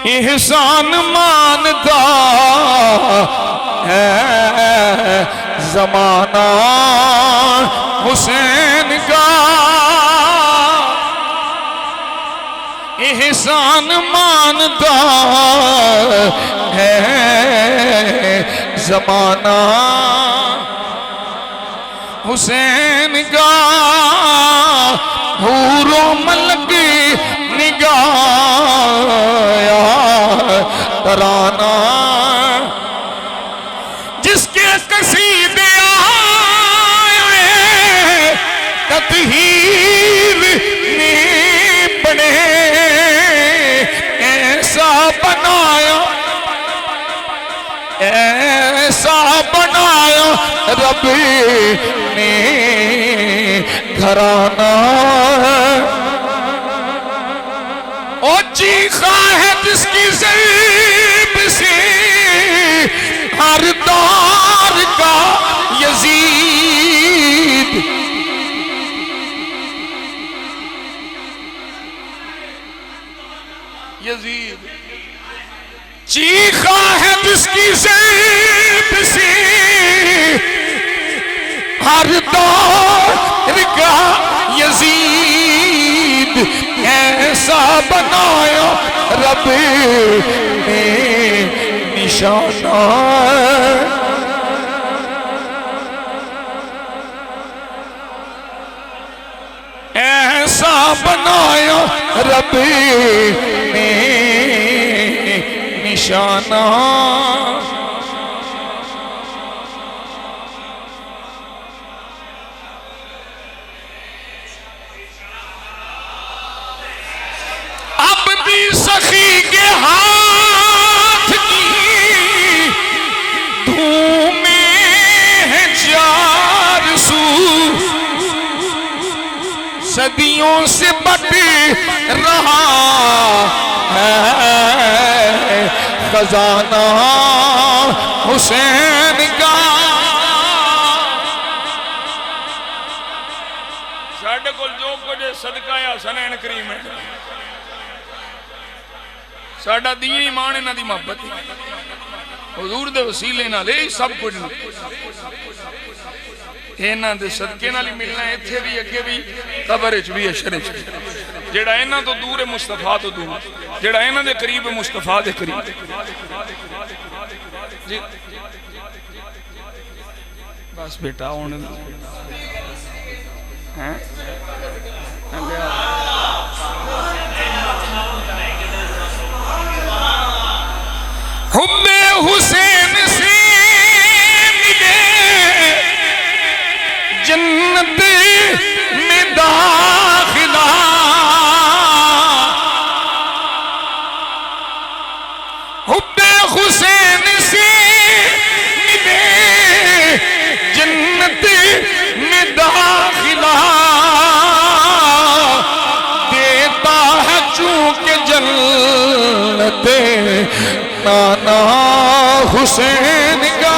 एहसान मानता है जमाना हुसैन का, एहसान मानता है जमाना हुसैन का। हूरो मलक निगाया तराना, जिसके कसीदे आए तत्हीर ने पढ़े, ऐसा बनाया ऐसा बनाया रब ने घराना। और चीखा है जिसकी ज़ैब से हर दौर का यजीद, यजीद चीखा है जिसकी ज़ैब से हर दौर का यजीद, ऐसा बनाया रब ने निशाना। ऐसा बनाया रब ने निशाना। अब भी सखी के हाथ की धूमें हैं चार सू, सदियों से बट रहा है खजाना हुसैन का। साडे कोल जो कुछ सदका है हसनैन करीम है, साडा दीन ईमान इन्हां दी मोहब्बत हुजूर दे वसीले नाल सब कुछ इन्हां दे सदके नाल ही मिलना है, इत्थे भी अगे भी कबर च भी अशर च। जेड़ा इन्हां तो दूर है मुस्तफा तो दूर, जेड़ा इन्हां दे करीब है मुस्तफा दे करीब। जी बस बेटा हुण हैं हुब्बे हुसैन से मिले जन्नत में दाखिला, हुब्बे हुसैन से मिले जन्नत में दाखिला, देता है चूंकि जन्नत नाना हुसैन का।